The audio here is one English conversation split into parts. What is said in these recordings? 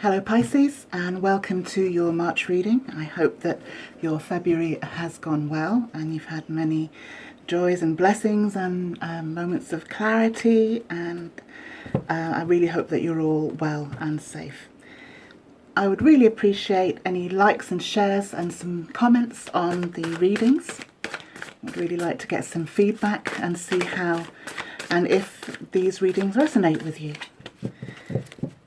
Hello Pisces, and welcome to your March reading. I hope that your February has gone well and you've had many joys and blessings and moments of clarity, and I really hope that you're all well and safe. I would really appreciate any likes and shares and some comments on the readings. I'd really like to get some feedback and see how and if these readings resonate with you.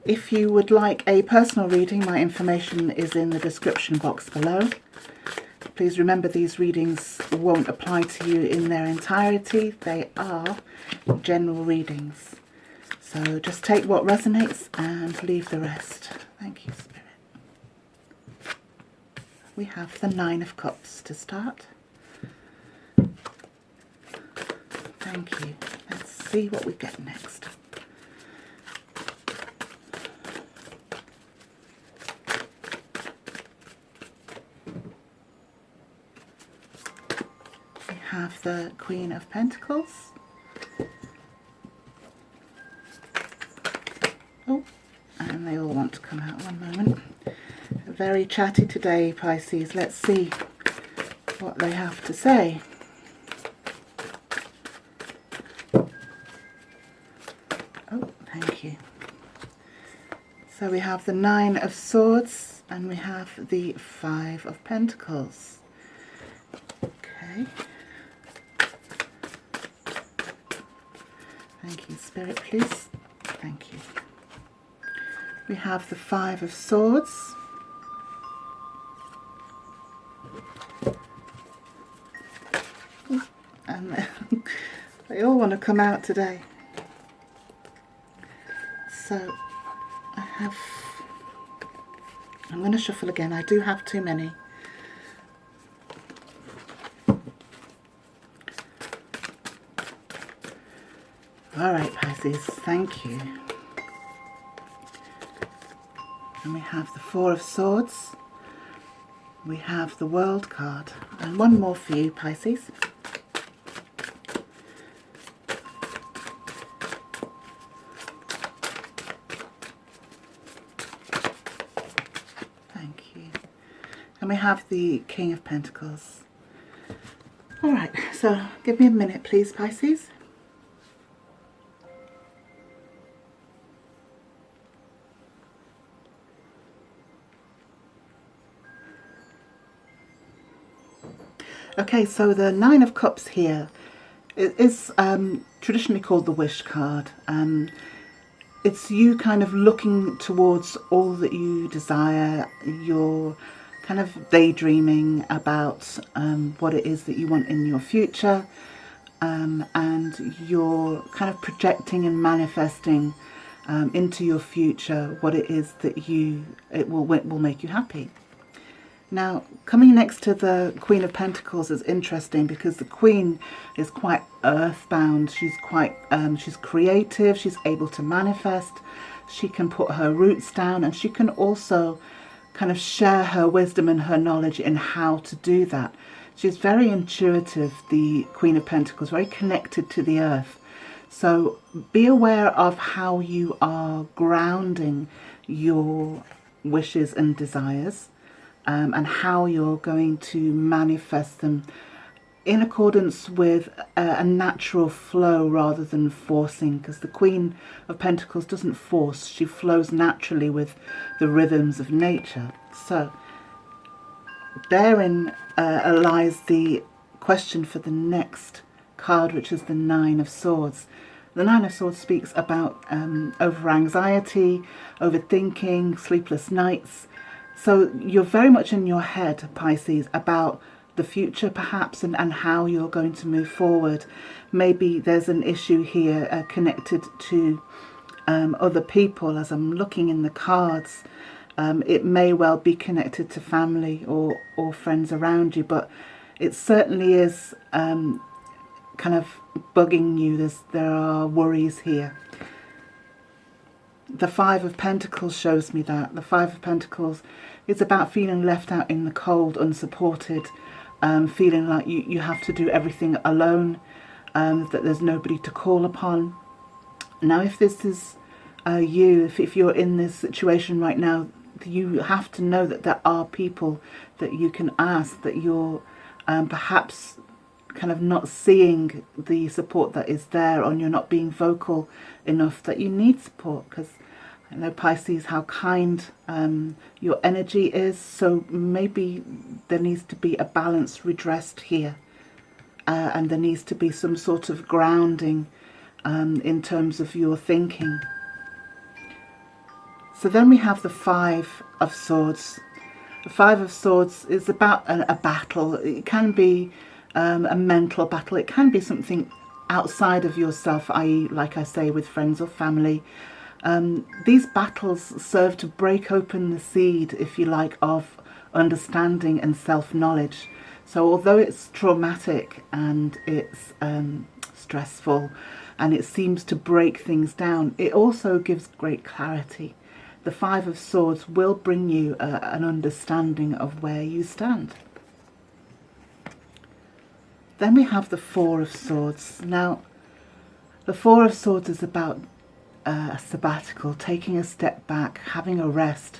If you would like a personal reading, my information is in the description box below. Please remember these readings won't apply to you in their entirety. They are general readings. So just take what resonates and leave the rest. Thank you, Spirit. We have the Nine of Cups to start. Thank you. Let's see what we get next. Have the Queen of Pentacles. Oh, and they all want to come out. One moment. Very chatty today, Pisces. Let's see what they have to say. Oh, thank you. So we have the Nine of Swords and we have the Five of Pentacles. Okay. Thank you, Spirit, please. Thank you. We have the Five of Swords. And they all want to come out today. So I'm going to shuffle again. I do have too many. All right, Pisces, thank you. And we have the Four of Swords. We have the World card. And one more for you, Pisces. Thank you. And we have the King of Pentacles. All right, so give me a minute, please, Pisces. Okay, so the Nine of Cups here is traditionally called the Wish card. It's you kind of looking towards all that you desire. You're kind of daydreaming about what it is that you want in your future, and you're kind of projecting and manifesting into your future what it is that it will make you happy. Now, coming next to the Queen of Pentacles is interesting because the Queen is quite earthbound. She's quite, she's creative. She's able to manifest. She can put her roots down, and she can also kind of share her wisdom and her knowledge in how to do that. She's very intuitive, the Queen of Pentacles, very connected to the earth. So be aware of how you are grounding your wishes and desires. And how you're going to manifest them in accordance with a natural flow rather than forcing, because the Queen of Pentacles doesn't force, she flows naturally with the rhythms of nature. So therein lies the question for the next card, which is the Nine of Swords. The Nine of Swords speaks about over anxiety, overthinking, sleepless nights. So you're very much in your head, Pisces, about the future perhaps, and how you're going to move forward. Maybe there's an issue here connected to other people. As I'm looking in the cards, it may well be connected to family or friends around you, but it certainly is kind of bugging you. There are worries here. The Five of Pentacles shows me that. The Five of Pentacles is about feeling left out in the cold, unsupported, feeling like you have to do everything alone, that there's nobody to call upon. Now, if this is you, if you're in this situation right now, you have to know that there are people that you can ask, that you're perhaps kind of not seeing the support that is there, or you're not being vocal enough that you need support. Because I know, Pisces, how kind your energy is, so maybe there needs to be a balance redressed here, and there needs to be some sort of grounding in terms of your thinking. So then we have the Five of Swords. The Five of Swords is about a battle. It can be a mental battle. It can be something outside of yourself, i.e., like I say, with friends or family. These battles serve to break open the seed, if you like, of understanding and self-knowledge. So although it's traumatic and it's stressful and it seems to break things down, it also gives great clarity. The Five of Swords will bring you an understanding of where you stand. Then we have the Four of Swords. Now, the Four of Swords is about a sabbatical, taking a step back, having a rest,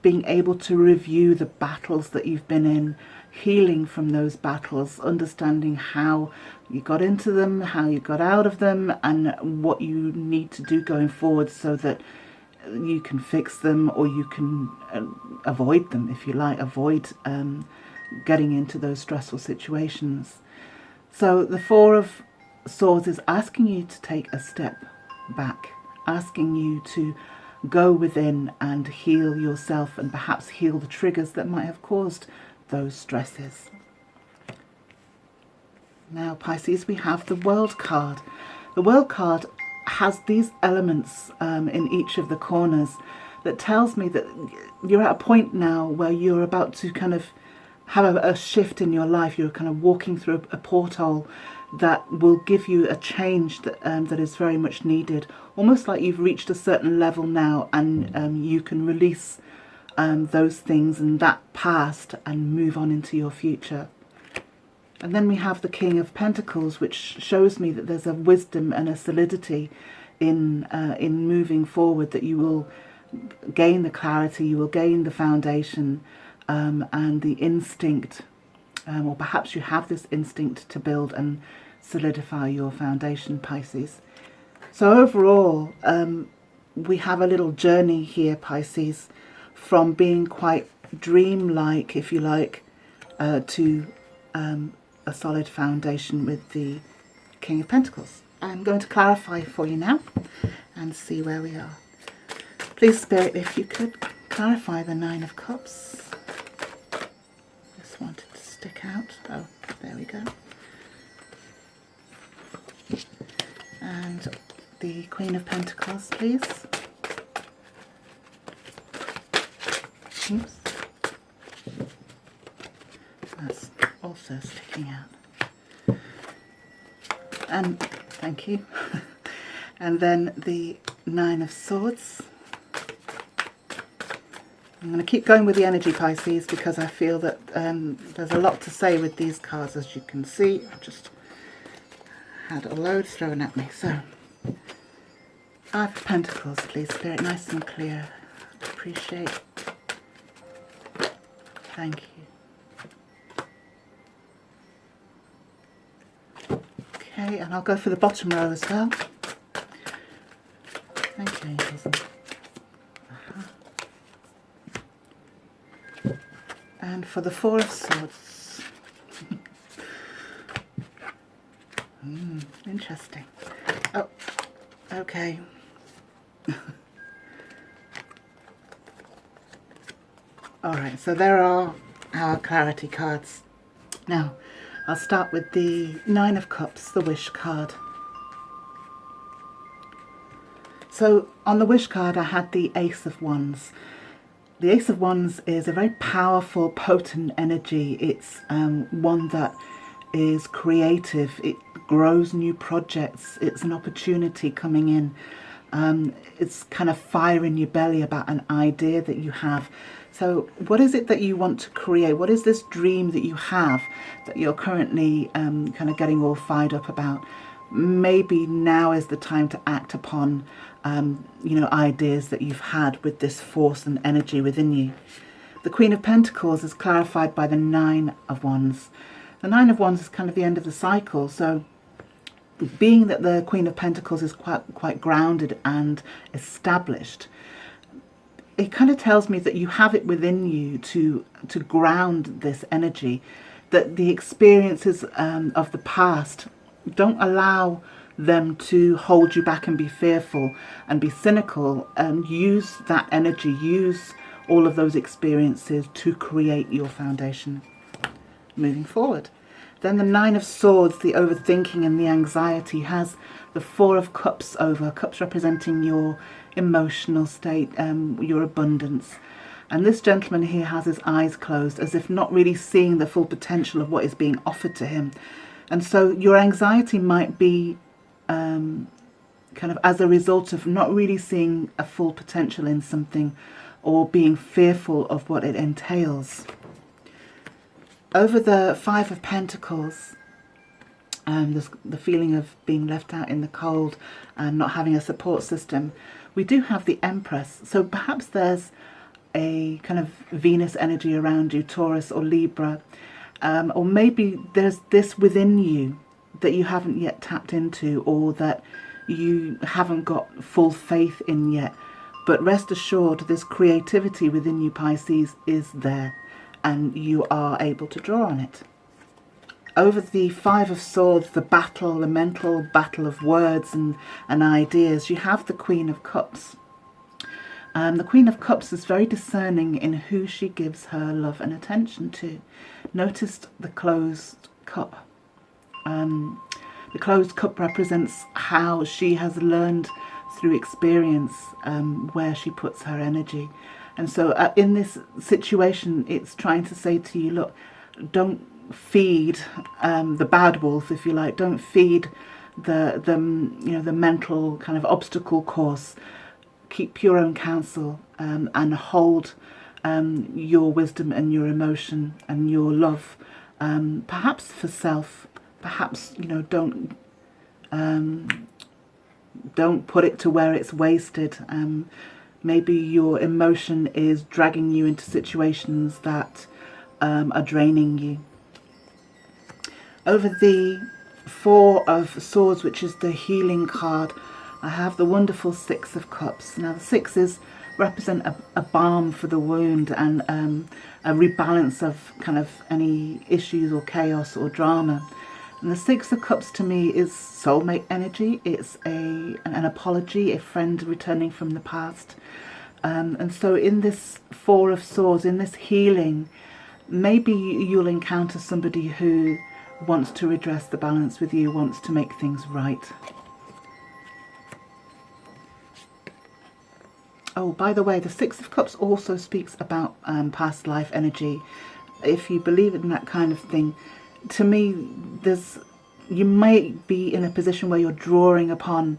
being able to review the battles that you've been in, healing from those battles, understanding how you got into them, how you got out of them, and what you need to do going forward so that you can fix them, or you can avoid them, if you like, avoid getting into those stressful situations. So the Four of Swords is asking you to take a step back, asking you to go within and heal yourself, and perhaps heal the triggers that might have caused those stresses. Now, Pisces, we have the World card. The World card has these elements in each of the corners that tells me that you're at a point now where you're about to kind of have a shift in your life. You're kind of walking through a porthole that will give you a change that that is very much needed. Almost like you've reached a certain level now, and you can release those things and that past and move on into your future. And then we have the King of Pentacles, which shows me that there's a wisdom and a solidity in moving forward, that you will gain the clarity, you will gain the foundation, and the instinct, or perhaps you have this instinct to build and solidify your foundation, Pisces. So overall, we have a little journey here, Pisces, from being quite dreamlike, if you like, to a solid foundation with the King of Pentacles. I'm going to clarify for you now and see where we are. Please, Spirit, if you could clarify the Nine of Cups. Just wanted to stick out. Oh, there we go. And the Queen of Pentacles, please. Oops. That's also sticking out. And thank you. And then the Nine of Swords. I'm going to keep going with the energy, Pisces, because I feel that there's a lot to say with these cards, as you can see. I've just had a load thrown at me. So, Five of Pentacles, please, Spirit, nice and clear. Appreciate. Thank you. Okay, and I'll go for the bottom row as well. Thank you, angels. And for the Four of Swords. Interesting. Oh, okay. Alright, so there are our clarity cards. Now, I'll start with the Nine of Cups, the Wish card. So, on the Wish card, I had the Ace of Wands. The Ace of Wands is a very powerful, potent energy. It's one that is creative. It grows new projects. It's an opportunity coming in. It's kind of fire in your belly about an idea that you have. So what is it that you want to create? What is this dream that you have that you're currently kind of getting all fired up about? maybe now is the time to act upon, ideas that you've had with this force and energy within you. The Queen of Pentacles is clarified by the Nine of Wands. The Nine of Wands is kind of the end of the cycle. So being that the Queen of Pentacles is quite grounded and established, it kind of tells me that you have it within you to ground this energy, that the experiences of the past, don't allow them to hold you back and be fearful and be cynical, and use that energy, use all of those experiences to create your foundation moving forward. Then the Nine of Swords, the overthinking and the anxiety, has the Four of Cups over, cups representing your emotional state, your abundance. And this gentleman here has his eyes closed, as if not really seeing the full potential of what is being offered to him. And so your anxiety might be kind of as a result of not really seeing a full potential in something, or being fearful of what it entails. Over the Five of Pentacles, there's the feeling of being left out in the cold and not having a support system. We do have the Empress, so perhaps there's a kind of Venus energy around you, Taurus or Libra, or maybe there's this within you that you haven't yet tapped into, or that you haven't got full faith in yet. But rest assured, this creativity within you, Pisces, is there, and you are able to draw on it. Over the Five of Swords, the battle, the mental battle of words and ideas, you have the Queen of Cups. The Queen of Cups is very discerning in who she gives her love and attention to. Notice the closed cup. The closed cup represents how she has learned through experience where she puts her energy. And so in this situation, it's trying to say to you, look, don't feed the bad wolf, if you like. Don't feed the mental kind of obstacle course. Keep your own counsel and hold your wisdom and your emotion and your love, perhaps for self. Perhaps, don't put it to where it's wasted. Maybe your emotion is dragging you into situations that are draining you. Over the Four of Swords, which is the healing card, I have the wonderful Six of Cups. Now the sixes represent a balm for the wound and a rebalance of kind of any issues or chaos or drama. And the Six of Cups to me is soulmate energy. It's an apology, a friend returning from the past. And so in this Four of Swords, in this healing, maybe you'll encounter somebody who wants to redress the balance with you, wants to make things right. Oh, by the way, the Six of Cups also speaks about past life energy. If you believe in that kind of thing, to me, you may be in a position where you're drawing upon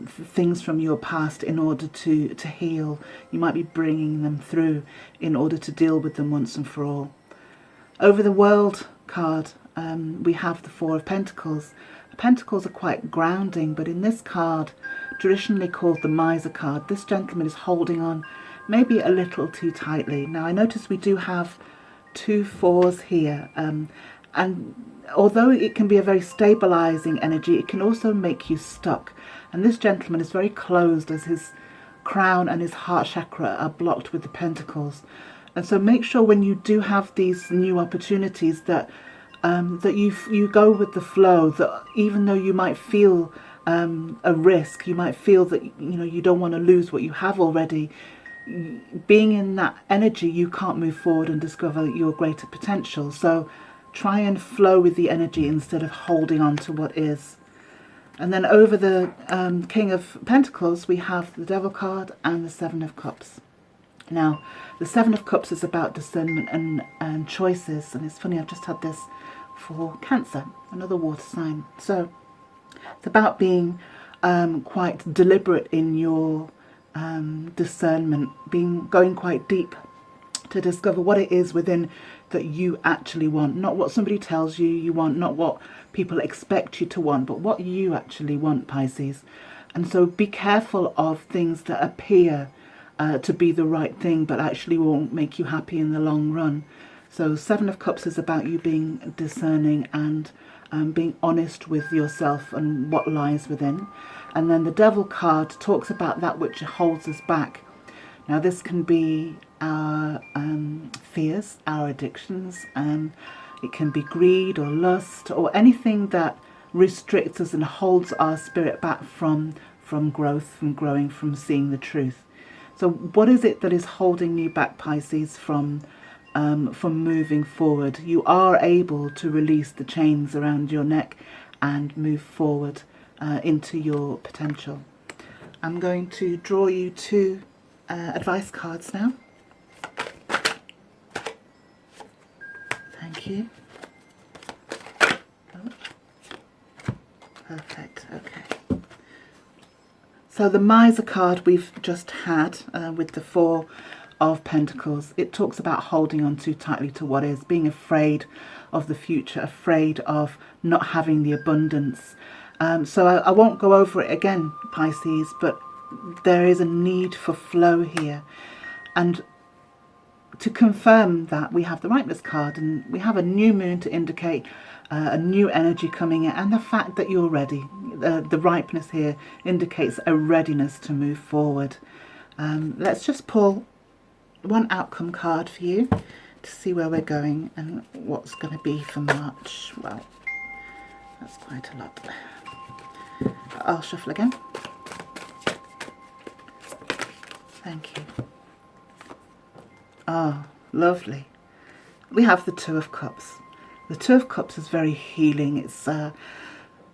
things from your past in order to heal. You might be bringing them through in order to deal with them once and for all. Over the World card, we have the Four of Pentacles. Pentacles are quite grounding, but in this card, traditionally called the Miser card, this gentleman is holding on maybe a little too tightly. Now I notice we do have two fours here, and although it can be a very stabilizing energy, it can also make you stuck. And this gentleman is very closed, as his crown and his heart chakra are blocked with the pentacles. And so make sure when you do have these new opportunities that that you go with the flow, that even though you might feel a risk, you might feel that you don't want to lose what you have already, being in that energy, you can't move forward and discover your greater potential. So try and flow with the energy instead of holding on to what is. And then over the King of Pentacles, we have the Devil card and the Seven of Cups. Now, the Seven of Cups is about discernment and choices. And it's funny, I've just had this for Cancer, another water sign. So it's about being quite deliberate in your discernment, going quite deep to discover what it is within that you actually want, not what somebody tells you you want, not what people expect you to want, but what you actually want, Pisces. And so be careful of things that appear to be the right thing, but actually won't make you happy in the long run. So Seven of Cups is about you being discerning and being honest with yourself and what lies within. And then the Devil card talks about that which holds us back. Now this can be our fears, our addictions, it can be greed or lust or anything that restricts us and holds our spirit back from growth, from growing, from seeing the truth. So what is it that is holding you back, Pisces, from moving forward? You are able to release the chains around your neck and move forward into your potential. I'm going to draw you two advice cards now. Thank you. Oh. Perfect. Okay. So the Miser card we've just had with the Four of Pentacles, it talks about holding on too tightly to what is, being afraid of the future, afraid of not having the abundance. So I won't go over it again, Pisces, but there is a need for flow here. And to confirm that, we have the Ripeness card, and we have a new moon to indicate a new energy coming in, and the fact that you're ready. The ripeness here indicates a readiness to move forward. Let's just pull one outcome card for you to see where we're going and what's going to be for March. Well, that's quite a lot. I'll shuffle again. Thank you. Ah, lovely. We have the Two of Cups. The Two of Cups is very healing. It's a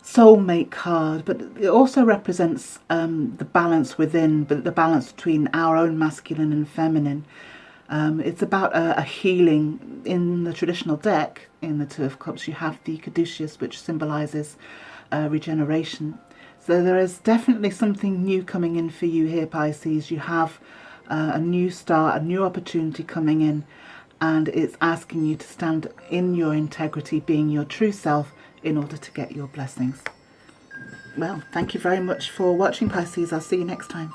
soulmate card, but it also represents the balance within, but the balance between our own masculine and feminine. It's about a healing. In the traditional deck, in the Two of Cups, you have the caduceus, which symbolises regeneration. So there is definitely something new coming in for you here, Pisces. You have a new start, a new opportunity coming in, and it's asking you to stand in your integrity, being your true self, in order to get your blessings. Well, thank you very much for watching, Pisces. I'll see you next time.